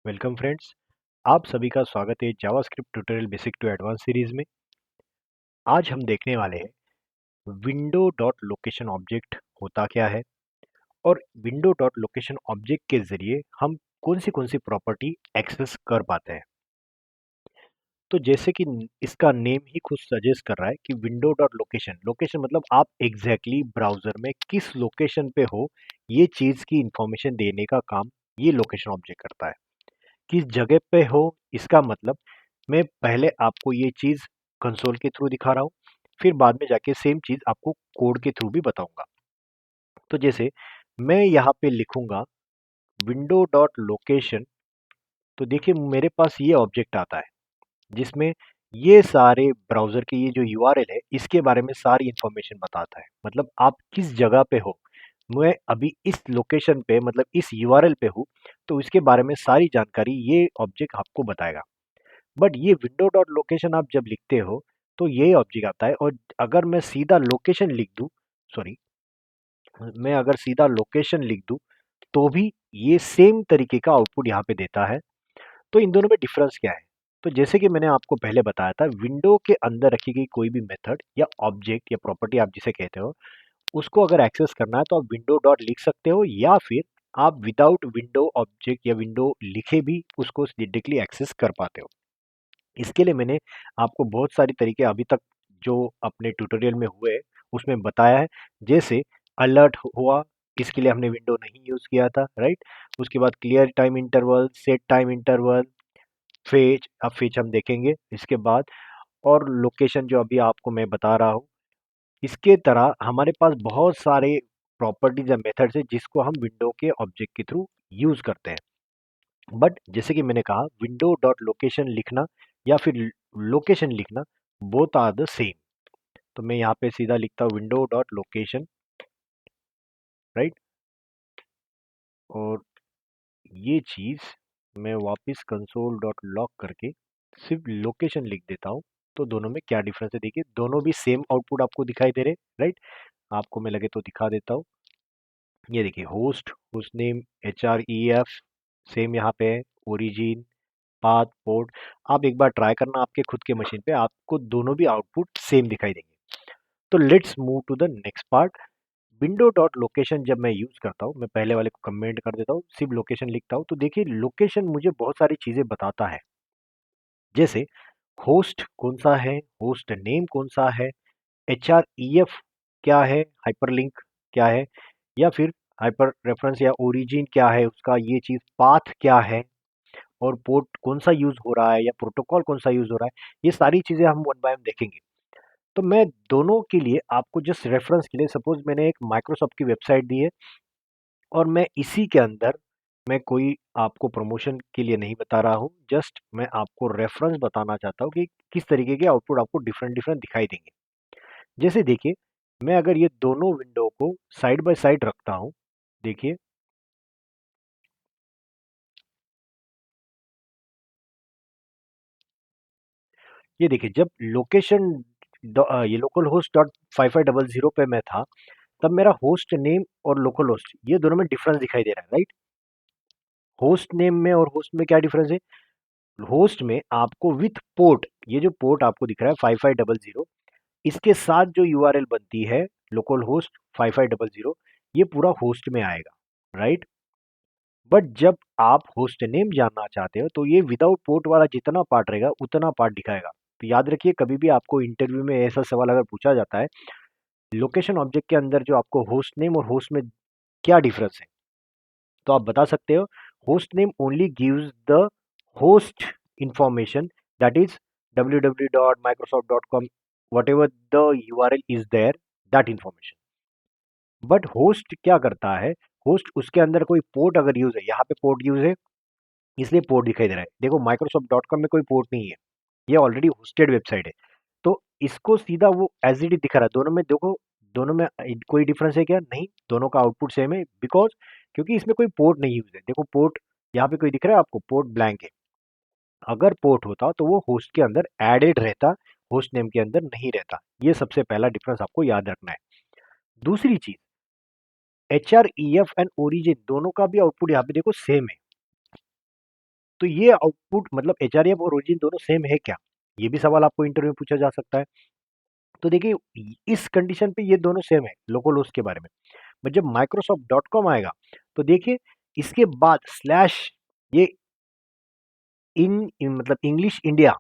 Welcome friends. आप सभी का स्वागत है JavaScript tutorial basic to advance series में। आज हम देखने वाले हैं विंडो डॉट लोकेशन ऑब्जेक्ट होता क्या है और विंडो डॉट लोकेशन ऑब्जेक्ट के जरिए हम कौन सी प्रॉपर्टी एक्सेस कर पाते हैं। तो जैसे कि इसका नेम ही खुद सजेस्ट कर रहा है कि विंडो डॉट लोकेशन लोकेशन मतलब आप एग्जैक्टली ब्राउजर में किस लोकेशन पे हो, ये चीज की इंफॉर्मेशन देने का काम ये लोकेशन ऑब्जेक्ट करता है। किस जगह पे हो, इसका मतलब मैं पहले आपको ये चीज कंसोल के थ्रू दिखा रहा हूँ, फिर बाद में जाके सेम चीज आपको कोड के थ्रू भी बताऊंगा। तो जैसे मैं यहाँ पे लिखूंगा विंडो डॉट लोकेशन, तो देखिए मेरे पास ये ऑब्जेक्ट आता है जिसमें ये सारे ब्राउजर के ये जो यूआरएल है इसके बारे में सारी इंफॉर्मेशन बताता है। मतलब आप किस जगह पे हो, मैं अभी इस लोकेशन पे मतलब इस यूआरएल पे हूँ, तो इसके बारे में सारी जानकारी ये ऑब्जेक्ट आपको बताएगा। बट ये विंडो डॉट लोकेशन आप जब लिखते हो तो ये ऑब्जेक्ट आता है, और अगर मैं सीधा लोकेशन लिख दूं, सॉरी, मैं अगर सीधा लोकेशन लिख दूं तो भी ये सेम तरीके का आउटपुट यहाँ पे देता है। तो इन दोनों में डिफरेंस क्या है? तो जैसे कि मैंने आपको पहले बताया था, विंडो के अंदर रखी गई कोई भी मेथड या ऑब्जेक्ट या प्रॉपर्टी आप जिसे कहते हो, उसको अगर एक्सेस करना है तो आप विंडो डॉट लिख सकते हो, या फिर आप विदाउट विंडो ऑब्जेक्ट या विंडो लिखे भी उसको डायरेक्टली एक्सेस कर पाते हो। इसके लिए मैंने आपको बहुत सारी तरीके अभी तक जो अपने ट्यूटोरियल में हुए उसमें बताया है। जैसे अलर्ट हुआ, इसके लिए हमने विंडो नहीं यूज किया था, राइट। उसके बाद clear time interval, set time interval, fetch, अब फेच हम देखेंगे इसके बाद, और लोकेशन जो अभी आपको मैं बता रहा हूँ। इसके तरह हमारे पास बहुत सारे प्रॉपर्टीज या मेथड्स है जिसको हम विंडो के ऑब्जेक्ट के थ्रू यूज करते हैं। बट जैसे कि मैंने कहा, विंडो डॉट लोकेशन लिखना या फिर लोकेशन लिखना, बोथ आर द सेम। तो मैं यहाँ पे सीधा लिखता हूँ विंडो डॉट लोकेशन, राइट। और ये चीज मैं वापस कंसोल डॉट लॉग करके सिर्फ लोकेशन लिख देता हूँ। तो दोनों में क्या डिफरेंस है, देखिए दोनों भी सेम आउटपुट आपको दिखाई दे रहे, राइट। आपको मैं लगे तो दिखा देता हूँ। ये देखिए host, host name, HREF same यहाँ पे है, ओरिजिन, पाथ, पोर्ट। आप एक बार ट्राई करना आपके खुद के मशीन पे, आपको दोनों भी आउटपुट सेम दिखाई देंगे। तो let's move to the next part. Window dot location जब मैं यूज करता हूँ, मैं पहले वाले को कमेंट कर देता हूँ, सिर्फ लोकेशन लिखता हूँ, तो देखिए लोकेशन मुझे बहुत सारी चीजें बताता है। जैसे होस्ट कौन सा है, होस्ट नेम कौन सा है, HREF क्या है, हाइपरलिंक क्या है, या फिर हाइपर रेफरेंस या ओरिजिन क्या है उसका, ये चीज पाथ क्या है, और पोर्ट कौन सा यूज हो रहा है या प्रोटोकॉल कौन सा यूज हो रहा है। ये सारी चीजें हम वन बाय वन देखेंगे। तो मैं दोनों के लिए आपको जस्ट रेफरेंस के लिए, सपोज मैंने एक माइक्रोसॉफ्ट की वेबसाइट दी है और मैं इसी के अंदर, मैं कोई आपको प्रमोशन के लिए नहीं बता रहा हूँ, जस्ट मैं आपको रेफरेंस बताना चाहता हूँ कि किस तरीके के आउटपुट आपको डिफरेंट डिफरेंट दिखाई देंगे। जैसे देखिए, मैं अगर ये दोनों विंडो को साइड बाय साइड रखता हूँ, देखिए ये देखिए जब लोकेशन ये लोकल होस्ट डॉट 5500 पे मैं था, तब मेरा होस्ट नेम और लोकल होस्ट ये दोनों में डिफरेंस दिखाई दे रहा है, राइट। होस्ट नेम में और होस्ट में क्या डिफरेंस है? होस्ट में आपको विथ पोर्ट, ये जो पोर्ट आपको दिख रहा है 5500, इसके साथ जो यूआरएल बनती है लोकल होस्ट 5500, ये पूरा होस्ट में आएगा, राइट। बट जब आप होस्ट नेम जानना चाहते हो तो ये विदाउट पोर्ट वाला जितना पार्ट रहेगा उतना पार्ट दिखाएगा। तो याद रखिए, कभी भी आपको इंटरव्यू में ऐसा सवाल अगर पूछा जाता है, लोकेशन ऑब्जेक्ट के अंदर जो आपको होस्ट नेम और होस्ट में क्या डिफरेंस है, तो आप बता सकते हो host name only gives the host information, that is www.microsoft.com, whatever the URL is there, that information। But host क्या करता है, होस्ट उसके अंदर कोई पोर्ट अगर यूज है, यहाँ पे पोर्ट यूज है इसलिए पोर्ट दिखाई दे रहा है। देखो माइक्रोसॉफ्ट डॉट कॉम में कोई पोर्ट नहीं है, ये ऑलरेडी होस्टेड वेबसाइट है। तो इसको सीधा वो एज इट इज दिखा रहा है। दोनों में देखो, दोनों में कोई डिफरेंस है क्या? नहीं, दोनों का आउटपुट सेम है, बिकॉज क्योंकि इसमें कोई पोर्ट नहीं यूज है। देखो पोर्ट यहाँ पे कोई दिख रहा है आपको, पोर्ट ब्लैंक है। अगर पोर्ट होता तो वो होस्ट के अंदर एडेड रहता, होस्ट नेम के अंदर नहीं रहता। ये सबसे पहला डिफरेंस आपको याद रखना है। दूसरी चीज, HREF एंड ओरिजिन दोनों का भी आउटपुट यहाँ पे देखो सेम है। तो ये आउटपुट मतलब एचआरएफ और ओरिजिन दोनों सेम है क्या? ये भी सवाल आपको इंटरव्यू में पूछा जा सकता है। तो देखिए इस कंडीशन पे ये दोनों सेम है लोकल होस्ट के बारे में। बट जब माइक्रोसॉफ्ट डॉट कॉम आएगा तो देखिए इसके बाद स्लैश ये मतलब इंग्लिश इंडिया,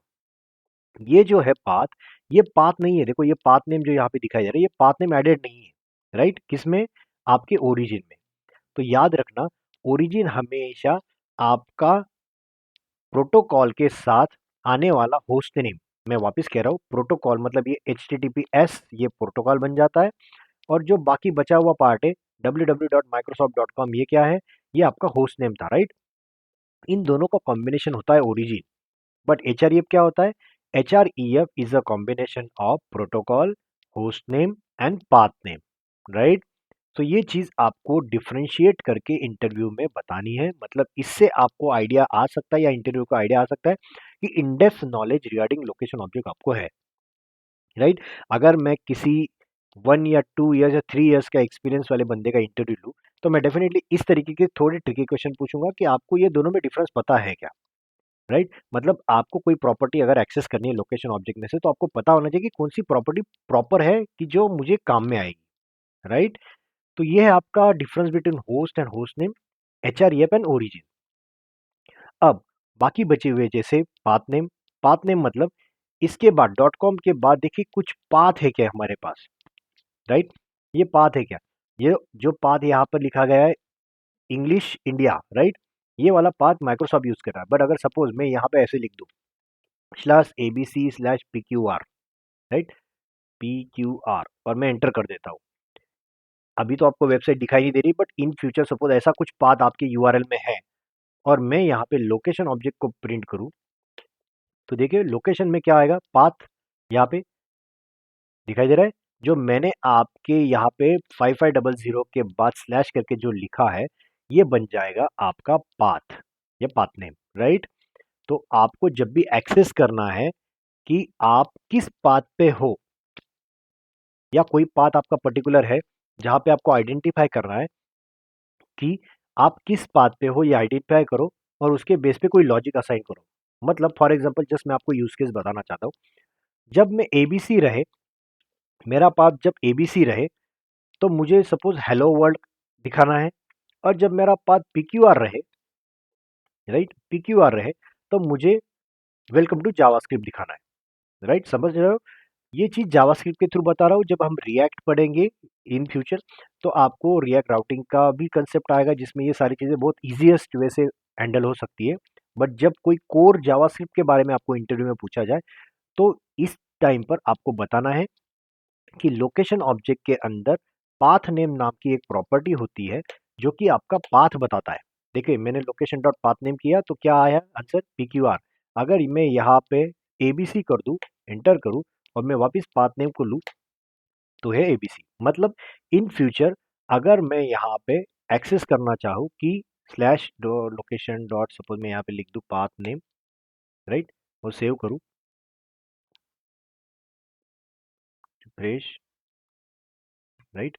ये जो है पाथ, ये पाथ नहीं है। देखो ये पाथ नेम जो यहाँ पे दिखाई दे रहा है, ये पाथ नेम एडेड नहीं है, राइट? किसमें? आपके ओरिजिन में। तो याद रखना ओरिजिन हमेशा आपका प्रोटोकॉल के साथ आने वाला होस्ट नेम। मैं वापस कह रहा हूँ प्रोटोकॉल मतलब ये HTTPS ये प्रोटोकॉल बन जाता है, और जो बाकी बचा हुआ पार्ट है www.microsoft.com ये क्या है? ये आपका होस्ट नेम था, राइट? इन दोनों का कॉम्बिनेशन होता है ओरिजिन। बट HREF क्या होता है? HREF is a combination of protocol, host name and path name, right? तो ये चीज आपको डिफरेंशिएट करके इंटरव्यू में बतानी है। मतलब इससे आपको आइडिया आ सकता है या इंटरव्यू का आइडिया आ सकता है कि in depth knowledge regarding location object आपको है, राइट? अगर मैं किसी 1 या 2 इयर्स या 3 इयर्स का एक्सपीरियंस वाले बंदे का इंटरव्यू लूँ तो मैं डेफिनेटली इस तरीके के थोड़े ट्रिकी क्वेश्चन पूछूंगा कि आपको ये दोनों में डिफरेंस पता है क्या, राइट? मतलब आपको कोई प्रॉपर्टी अगर एक्सेस करनी है लोकेशन ऑब्जेक्ट में से तो आपको पता होना चाहिए कि कौन सी प्रॉपर्टी प्रॉपर है कि जो मुझे काम में आएगी, राइट? तो ये है आपका difference between host and host name, HREF and origin. अब बाकी बचे हुए जैसे पाथ नेम मतलब इसके बाद डॉट कॉम के बाद देखिए कुछ पाथ है क्या हमारे पास, राइट? ये पाथ है क्या? ये जो पाथ यहाँ पर लिखा गया है इंग्लिश इंडिया, राइट? ये वाला पाथ माइक्रोसॉफ्ट यूज कर रहा है। बट अगर सपोज मैं यहाँ पे ऐसे लिख दूं /abc/pqr, राइट? PQR और मैं एंटर कर देता हूँ। अभी तो आपको वेबसाइट दिखाई नहीं दे रही, बट इन फ्यूचर सपोज ऐसा कुछ पाथ आपके यूआरएल में है और मैं यहाँ पे लोकेशन ऑब्जेक्ट को प्रिंट करूँ तो देखिए लोकेशन में क्या आएगा? पाथ यहाँ पे दिखाई दे रहा है। जो मैंने आपके यहाँ पे 5500 के बाद स्लैश करके जो लिखा है ये बन जाएगा आपका पाथ या पाथ नेम, राइट? तो आपको जब भी एक्सेस करना है कि आप किस पाथ पे हो या कोई पाथ आपका पर्टिकुलर है जहां पे आपको आइडेंटिफाई करना है कि आप किस पाथ पे हो, ये आइडेंटिफाई करो और उसके बेस पे कोई लॉजिक असाइन करो। मतलब फॉर एग्जांपल जस्ट मैं आपको यूज केस बताना चाहता हूँ। जब मैं एबीसी रहे, मेरा पाथ जब एबीसी रहे तो मुझे सपोज हेलो वर्ल्ड दिखाना है, और जब मेरा पाथ पीक्यूआर रहे, राइट, पीक्यूआर रहे तो मुझे वेलकम टू जावास्क्रिप्ट दिखाना है, राइट? समझ रहे हो? ये चीज जावास्क्रिप्ट के थ्रू बता रहा हूँ। जब हम रिएक्ट पढ़ेंगे इन फ्यूचर तो आपको रिएक्ट राउटिंग का भी कंसेप्ट आएगा जिसमें ये सारी चीजें बहुत इजीएस्ट वे से हैंडल हो सकती है। बट जब कोई कोर जावास्क्रिप्ट के बारे में आपको इंटरव्यू में पूछा जाए तो इस टाइम पर आपको बताना है कि लोकेशन ऑब्जेक्ट के अंदर पाथ नेम नाम की एक प्रॉपर्टी होती है जो कि आपका पाथ बताता है। देखिए मैंने लोकेशन डॉट पाथ नेम किया तो क्या आया आंसर? PQR। अगर मैं यहाँ पे ABC कर दूं, एंटर करूं और मैं वापस पाथ नेम को लूं तो है ABC। मतलब इन फ्यूचर अगर मैं यहाँ पे एक्सेस करना चाहूँ कि स्लैश लोकेशन डॉट सपोज मैं यहाँ पे लिख दूं पाथ नेम, राइट, और सेव करूँ, फ्रेश, राइट।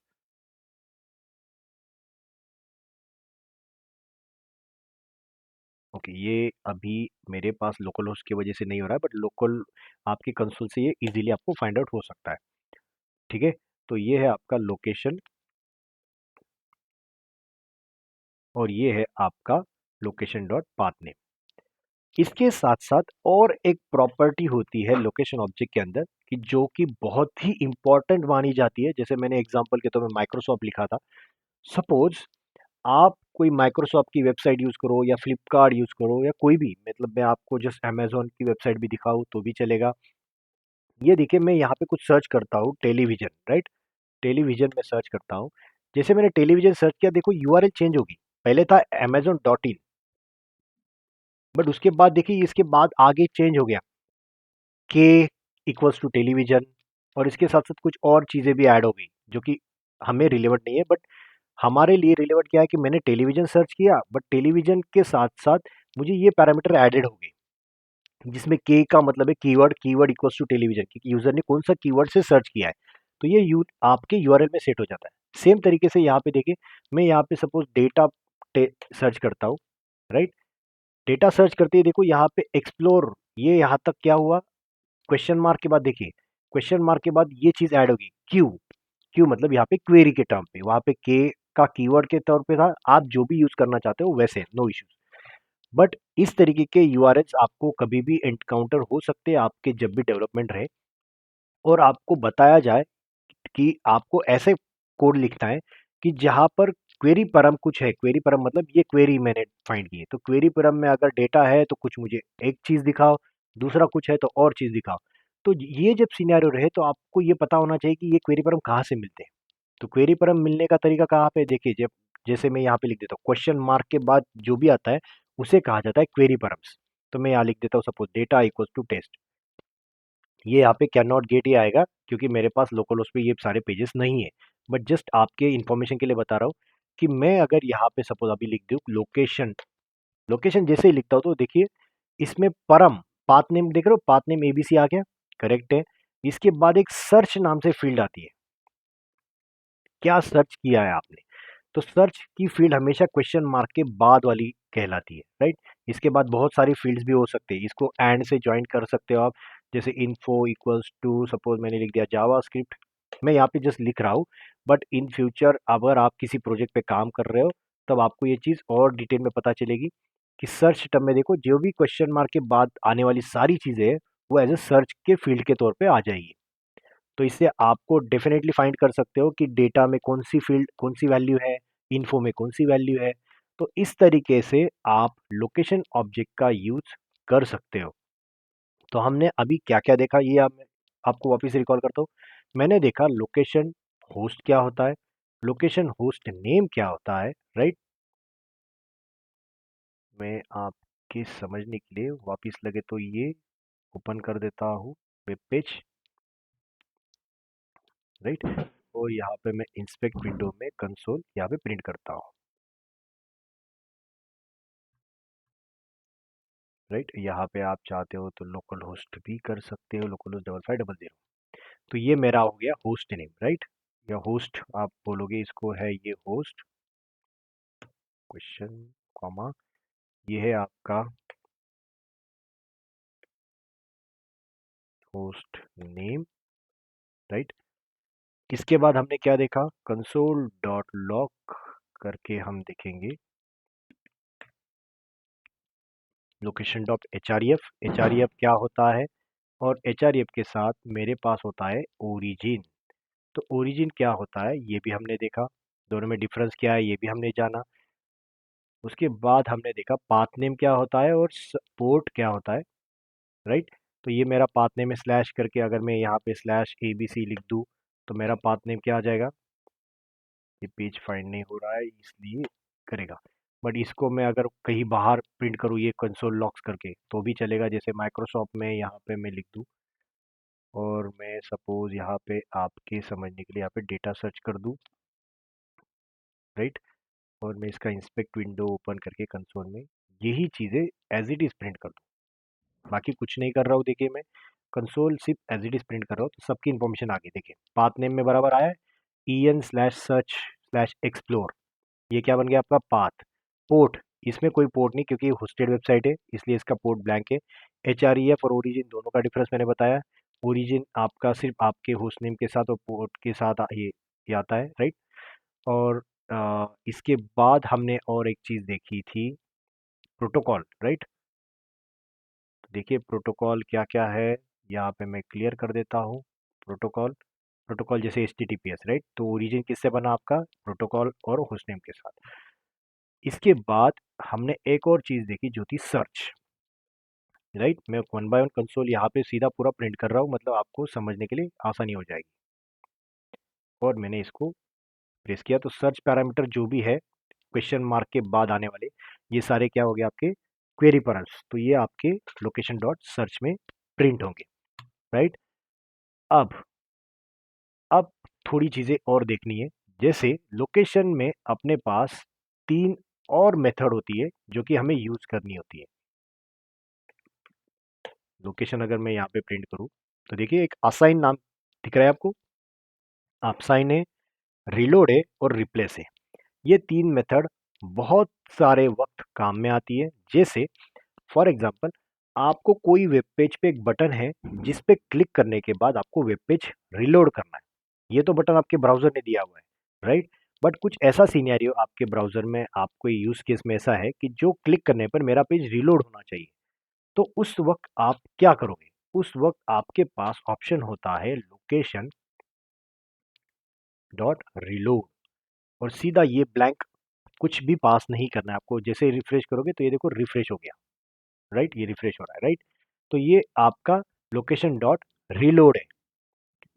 ओके ये अभी मेरे पास लोकल होस्ट की वजह से नहीं हो रहा है, बट लोकल आपके कंसोल से ये इजीली आपको फाइंड आउट हो सकता है, ठीक है? तो ये है आपका लोकेशन और ये है आपका लोकेशन डॉट पाथ नेम। इसके साथ साथ और एक प्रॉपर्टी होती है लोकेशन ऑब्जेक्ट के अंदर कि जो कि बहुत ही इंपॉर्टेंट मानी जाती है। जैसे मैंने एग्जांपल के तौर में माइक्रोसॉफ्ट लिखा था। सपोज आप कोई माइक्रोसॉफ्ट की वेबसाइट यूज करो या फ्लिपकार्ट यूज करो या कोई भी, मतलब मैं आपको जस्ट अमेजोन की वेबसाइट भी दिखाऊं तो भी चलेगा। ये देखिए मैं यहाँ पे कुछ सर्च करता हूँ टेलीविजन, राइट? टेलीविजन में सर्च करता हूँ। जैसे मैंने टेलीविजन सर्च किया देखो यूआरएल चेंज होगी। पहले था amazon.in, बट उसके बाद देखिए इसके बाद आगे चेंज हो गया के इक्वल्स टू टेलीविजन, और इसके साथ साथ कुछ और चीजें भी ऐड हो गई जो कि हमें रिलेवेंट नहीं है। बट हमारे लिए रिलेवेंट क्या है कि मैंने टेलीविजन सर्च किया बट टेलीविजन के साथ साथ मुझे ये पैरामीटर एडेड हो गए जिसमें के का मतलब है keyword, keyword equals to television, क्योंकि यूजर ने कौन सा कीवर्ड से सर्च किया है तो ये आपके यूआरएल में सेट हो जाता है। सेम तरीके से यहाँ पे देखिए मैं यहाँ पे सपोज डेटा सर्च करता हूँ, राइट? डेटा सर्च करते ही देखो यहाँ पे एक्सप्लोर, ये यहाँ तक क्या हुआ, क्वेश्चन मार्क के बाद देखिए, क्वेश्चन मार्क के बाद ये चीज ऐड होगी क्यू। क्यू मतलब यहाँ पे क्वेरी के टर्म पे, वहां पे के का कीवर्ड के तौर पे था, आप जो भी यूज करना चाहते हो वैसे नो इश्यूज। बट इस तरीके के यूआरएल्स आपको कभी भी एनकाउंटर हो सकते हैं आपके जब भी डेवलपमेंट रहे, और आपको बताया जाए कि आपको ऐसे कोड लिखना है कि जहां पर क्वेरी परम कुछ है, क्वेरी परम मतलब ये क्वेरी मैंने फाइंड की है, तो क्वेरी परम में अगर डेटा है तो कुछ मुझे एक चीज दिखाओ, दूसरा कुछ है तो और चीज दिखाओ। तो ये जब सिनेरियो रहे तो आपको ये पता होना चाहिए कि ये क्वेरी परम कहाँ से मिलते हैं। तो क्वेरी परम मिलने का तरीका कहाँ पे देखिए, जब जैसे मैं यहाँ पे लिख देता हूँ क्वेश्चन मार्क के बाद जो भी आता है उसे कहा जाता है क्वेरी परम्स। तो मैं यहाँ लिख देता हूँ suppose data equals to test, ये यहाँ पे कैन नॉट गेट ही आएगा क्योंकि मेरे पास लोकल होस्ट पे ये सारे पेजेस नहीं है। बट जस्ट आपके इन्फॉर्मेशन के लिए बता रहा हूँ कि मैं अगर यहाँ पे सपोज अभी लिख दूँ लोकेशन, लोकेशन जैसे ही लिखता हूँ तो देखिए इसमें परम, पाथ नेम देख रहे हो, पाथ नेम एबीसी आ गया, करेक्ट है। इसके बाद एक सर्च नाम से फील्ड आती है, क्या सर्च किया है आपने। तो सर्च की फील्ड हमेशा क्वेश्चन मार्क के बाद वाली कहलाती है, राइट। इसके बाद बहुत सारी फील्ड्स भी हो सकते हैं, इसको एंड से ज्वाइन कर सकते हो आप। जैसे इन्फो इक्वल्स टू सपोज मैंने लिख दिया जावा स्क्रिप्ट, मैं यहाँ पे जस्ट लिख रहा हूँ। बट इन फ्यूचर अगर आप किसी प्रोजेक्ट पे काम कर रहे हो तब आपको ये चीज़ और डिटेल में पता चलेगी कि सर्च टर्म में देखो जो भी क्वेश्चन मार्क के बाद आने वाली सारी चीज़ें हैं वो एज ए सर्च के फील्ड के तौर पे आ जाएगी। तो इससे आपको डेफिनेटली फाइंड कर सकते हो कि डेटा में कौन सी फील्ड कौन सी वैल्यू है, इन्फो में कौन सी वैल्यू है। तो इस तरीके से आप लोकेशन ऑब्जेक्ट का यूज कर सकते हो। तो हमने अभी क्या क्या देखा ये आपको वापस रिकॉल करता हूँ। मैंने देखा लोकेशन होस्ट क्या होता है, लोकेशन होस्ट नेम क्या होता है, राइट। मैं आपके समझने के लिए वापस लगे तो ये ओपन कर देता हूँ वेब पेज, राइट। और यहाँ पे मैं इंस्पेक्ट विंडो में कंसोल यहाँ पे प्रिंट करता हूँ, राइट। यहाँ पे आप चाहते हो तो लोकल होस्ट भी कर सकते हो, लोकल होस्ट 5500। तो ये मेरा हो गया होस्ट नेम, राइट। या होस्ट आप बोलोगे इसको, है ये होस्ट क्वेश्चन कॉमा, ये है आपका होस्ट नेम, राइट। इसके बाद हमने क्या देखा, कंसोल डॉट लॉग करके हम देखेंगे location dot H R F क्या होता है, और एच आर एफ के साथ मेरे पास होता है ओरिजिन। तो ओरिजिन क्या होता है ये भी हमने देखा, दोनों में डिफरेंस क्या है ये भी हमने जाना। उसके बाद हमने देखा पाथ नेम क्या होता है और पोर्ट क्या होता है, राइट। तो ये मेरा पाथ नेम है स्लैश करके, अगर मैं यहाँ पे स्लैश ए बी सी लिख दूँ तो मेरा पाथ नेम क्या आ जाएगा, ये पेज फाइंड नहीं हो रहा है इसलिए करेगा। बट इसको मैं अगर कहीं बाहर प्रिंट करूँ ये कंसोल लॉक्स करके तो भी चलेगा, जैसे माइक्रोसॉफ्ट में यहाँ पे मैं लिख दूँ और मैं सपोज यहाँ पे आपके समझने के लिए यहाँ पे डेटा सर्च कर दूँ, राइट। और मैं इसका इंस्पेक्ट विंडो ओपन करके कंसोल में यही चीज़ें एज इट इज़ प्रिंट कर दूँ, बाकी कुछ नहीं कर रहा हूँ। देखिए मैं कंसोल सिर्फ एज इट इज़ प्रिंट कर रहा हूँ तो सबकी इन्फॉर्मेशन आ गई। देखिए पाथ नेम में बराबर आया है en slash search slash explore, ये क्या बन गया आपका पाथ। पोर्ट, इसमें कोई पोर्ट नहीं क्योंकि होस्टेड वेबसाइट है इसलिए इसका पोर्ट ब्लैंक है। एच आर ई एफ और ओरिजिन दोनों का डिफरेंस मैंने बताया, ओरिजिन आपका सिर्फ आपके होस्ट नेम के साथ और पोर्ट के साथ ये आता है, राइट। और इसके बाद हमने और एक चीज़ देखी थी, प्रोटोकॉल, राइट। तो देखिए प्रोटोकॉल क्या क्या है, यहाँ पे मैं क्लियर कर देता हूँ। प्रोटोकॉल, प्रोटोकॉल जैसे H T T P S, right. तो ओरिजिन किससे बना आपका, प्रोटोकॉल और होस्टनेम के साथ। इसके बाद हमने एक और चीज़ देखी जो थी सर्च, राइट। मैं वन बाय वन कंसोल यहाँ पे सीधा पूरा प्रिंट कर रहा हूँ, मतलब आपको समझने के लिए आसानी हो जाएगी। और मैंने इसको प्रेस किया तो सर्च पैरामीटर जो भी है क्वेश्चन मार्क के बाद आने वाले ये सारे क्या हो गए आपके क्वेरी पैरामीटर्स, तो ये आपके लोकेशन डॉट सर्च में प्रिंट होंगे, राइट। अब अब थोड़ी चीज़ें और देखनी है, जैसे लोकेशन में अपने पास तीन और मेथड होती है जो कि हमें यूज करनी होती है। लोकेशन अगर मैं यहाँ पे प्रिंट करूँ तो देखिए एक असाइन नाम दिख रहा है आपको, असाइन है, रिलोड है और रिप्लेस है। ये तीन मेथड बहुत सारे वक्त काम में आती है। जैसे फॉर एग्जांपल आपको कोई वेब पेज पे एक बटन है जिस पे क्लिक करने के बाद आपको वेब पेज रिलोड करना है, ये तो बटन आपके ब्राउजर ने दिया हुआ है, राइट। बट कुछ ऐसा सिनेरियो आपके ब्राउजर में, आपको यूज केस में ऐसा है कि जो क्लिक करने पर मेरा पेज रिलोड होना चाहिए, तो उस वक्त आप क्या करोगे? उस वक्त आपके पास ऑप्शन होता है लोकेशन डॉट रिलोड, और सीधा ये ब्लैंक, कुछ भी पास नहीं करना है आपको। जैसे रिफ्रेश करोगे तो ये देखो रिफ्रेश हो गया, राइट, ये रिफ्रेश हो रहा है, राइट। तो ये आपका लोकेशन डॉट रिलोड है।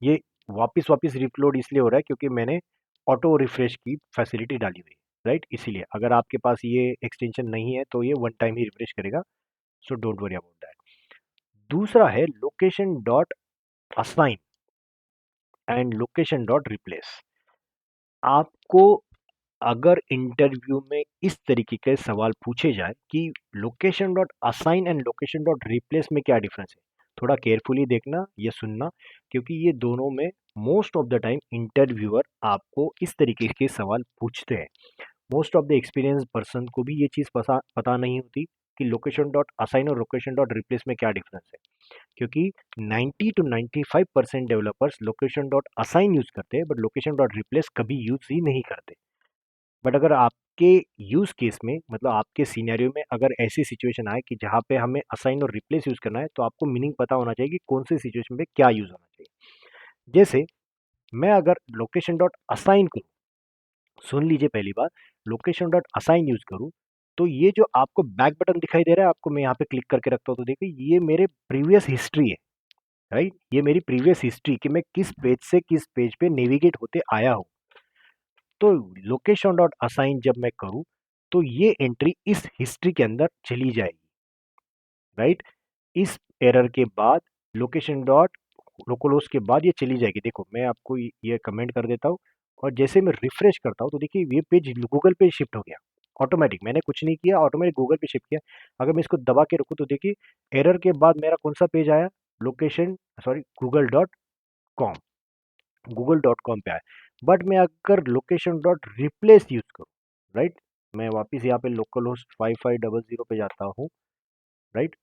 ये वापस वापस रिलोड इसलिए हो रहा है क्योंकि मैंने ऑटो रिफ्रेश की फैसिलिटी डाली हुई है, राइट। इसीलिए अगर आपके पास ये एक्सटेंशन नहीं है तो ये वन टाइम ही रिफ्रेश करेगा, so don't worry about that. दूसरा है location dot assign and location dot replace. आपको अगर इंटरव्यू में इस तरीके के सवाल पूछे जाए कि location dot assign and location dot replace में क्या डिफरेंस है, थोड़ा केयरफुली देखना या सुनना, क्योंकि ये दोनों में most of the time interviewer आपको इस तरीके के सवाल पूछते हैं। Most of the experience person को भी ये चीज़ पता नहीं होती कि लोकेशन डॉट असाइन और लोकेशन डॉट रिप्लेस में क्या डिफरेंस है, क्योंकि 90 to 95% developers location dot assign use करते हैं, बट लोकेशन डॉट रिप्लेस कभी यूज ही नहीं करते। बट अगर आपके यूज केस में, मतलब आपके सिनेरियो में अगर ऐसी सिचुएशन आए कि जहाँ पे हमें असाइन और रिप्लेस यूज करना है, तो आपको मीनिंग पता होना चाहिए कि कौन सी सिचुएशन पे क्या यूज होना चाहिए। जैसे मैं अगर लोकेशन डॉट असाइन करूँ, सुन लीजिए पहली बार, लोकेशन डॉट असाइन यूज करूँ, तो ये जो आपको बैक बटन दिखाई दे रहा है, आपको मैं यहाँ पे क्लिक करके रखता हूँ तो देखिए ये मेरे प्रीवियस हिस्ट्री है, राइट। ये मेरी प्रीवियस हिस्ट्री कि मैं किस पेज से किस पेज पे नेविगेट होते आया हूँ। तो लोकेशन डॉट असाइन जब मैं करूँ तो ये एंट्री इस हिस्ट्री के अंदर चली जाएगी, राइट। इस एरर के बाद लोकेशन डॉट लोकलोज के बाद ये चली जाएगी। देखो मैं आपको ये कमेंट कर देता हूँ, और जैसे मैं रिफ्रेश करता हूँ तो देखिए ये पेज गूगल पे शिफ्ट हो गया ऑटोमेटिक, मैंने कुछ नहीं किया, ऑटोमेटिक गूगल पे शिफ्ट किया। अगर मैं इसको दबा के रखूँ तो देखिए एरर के बाद मेरा कौन सा पेज आया, location sorry Google dot com पे आया। बट मैं अगर लोकेशन डॉट रिप्लेस यूज करूँ, राइट, मैं वापस यहाँ पे लोकल होस्ट 5500 पे जाता हूँ, राइट,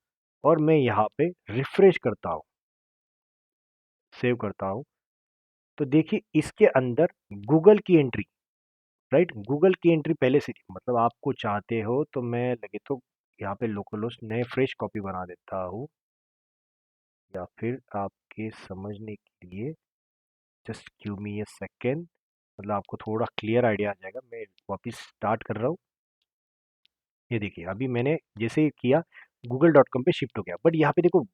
और मैं यहाँ पे रिफ्रेश करता हूँ, सेव करता हूँ, तो देखिए इसके अंदर गूगल की एंट्री, राइट, गूगल की एंट्री पहले से, मतलब आपको चाहते हो तो मैं लगे तो यहाँ पे लोकल होस्ट नए फ्रेश कॉपी बना देता हूँ, या फिर आपके समझने के लिए जस्ट गिव मी ए सेकेंड, मतलब आपको थोड़ा क्लियर आइडिया आ जाएगा। मैं वापस स्टार्ट कर रहा हूँ। ये देखिए अभी मैंने जैसे ही किया गूगल डॉट कॉम पे शिफ्ट हो गया, बट यहाँ पे देखो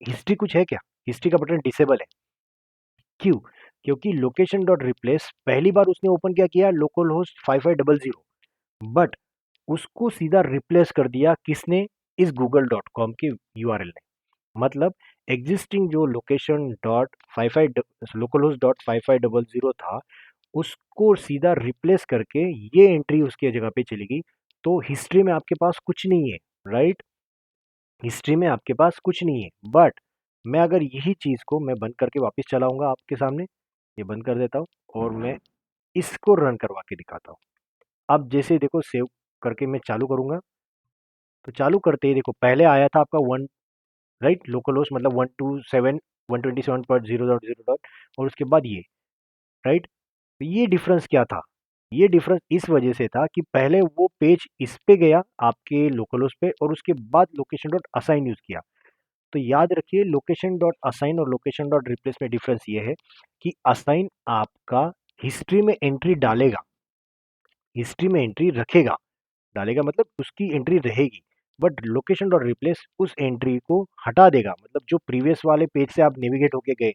हिस्ट्री कुछ है क्या? हिस्ट्री का बटन डिसेबल है। क्यों? क्योंकि लोकेशन डॉट रिप्लेस पहली बार उसने ओपन क्या किया, लोकल होस्ट 5500, बट उसको सीधा रिप्लेस कर दिया किसने, इस गूगल डॉट कॉम के यूआरएल ने। मतलब एग्जिस्टिंग जो location dot five five local host dot 5500 था, उसको सीधा रिप्लेस करके ये एंट्री उसकी जगह पे चली गई। तो हिस्ट्री में आपके पास कुछ नहीं है, राइट, हिस्ट्री में आपके पास कुछ नहीं है। बट मैं अगर यही चीज़ को मैं बंद करके वापस चलाऊंगा आपके सामने, ये बंद कर देता हूँ और मैं इसको रन करवा के दिखाता हूँ। अब जैसे देखो सेव करके मैं चालू करूंगा, तो चालू करते ही देखो पहले आया था आपका वन, राइट, लोकल होस्ट मतलब 127.127.0.0 और उसके बाद ये, राइट। तो ये डिफरेंस क्या था? ये डिफरेंस इस वजह से था कि पहले वो पेज इस पे गया आपके लोकल पे, और उसके बाद लोकेशन डॉट असाइन यूज किया। तो याद रखिए लोकेशन डॉट असाइन और लोकेशन डॉट रिप्लेस में डिफरेंस ये है कि असाइन आपका हिस्ट्री में एंट्री डालेगा, हिस्ट्री में एंट्री रखेगा, डालेगा मतलब उसकी एंट्री रहेगी, बट लोकेशन डॉट रिप्लेस उस एंट्री को हटा देगा, मतलब जो प्रीवियस वाले पेज से आप नेविगेट होके गए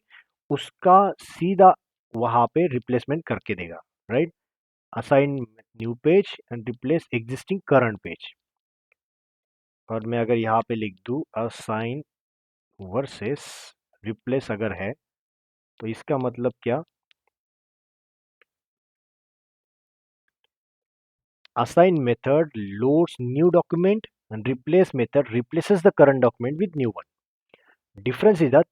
उसका सीधा वहां पे रिप्लेसमेंट करके देगा, right. Assign new page and replace existing current page. और मैं अगर यहाँ पे लिख दूँ असाइन वर्सेस रिप्लेस अगर है, तो इसका मतलब क्या, assign method loads new document and replace method replaces the current document with new one. Difference is that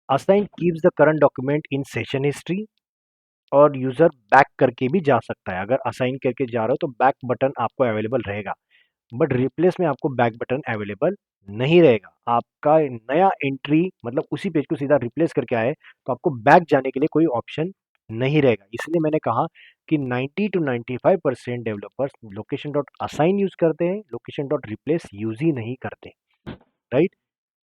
assign keeps the current document in session history, और यूजर बैक करके भी जा सकता है। अगर असाइन करके जा रहे हो तो बैक बटन आपको अवेलेबल रहेगा। बट रिप्लेस में आपको बैक बटन अवेलेबल नहीं रहेगा। आपका नया एंट्री मतलब उसी पेज को सीधा रिप्लेस करके आए तो आपको बैक जाने के लिए कोई ऑप्शन नहीं रहेगा। इसलिए मैंने कहा कि 90 to 95% developers location dot assign use करते हैं, लोकेशन डॉट रिप्लेस यूज ही नहीं करते, राइट।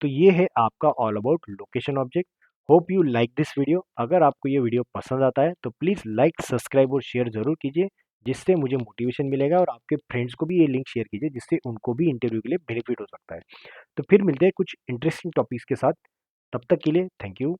तो ये है आपका all about location object. Hope you like this video. अगर आपको ये वीडियो पसंद आता है तो प्लीज़ लाइक, सब्सक्राइब और शेयर ज़रूर कीजिए, जिससे मुझे मोटिवेशन मिलेगा, और आपके फ्रेंड्स को भी ये लिंक शेयर कीजिए जिससे उनको भी इंटरव्यू के लिए बेनिफिट हो सकता है। तो फिर मिलते हैं कुछ इंटरेस्टिंग टॉपिक्स के साथ। तब तक के लिए थैंक यू।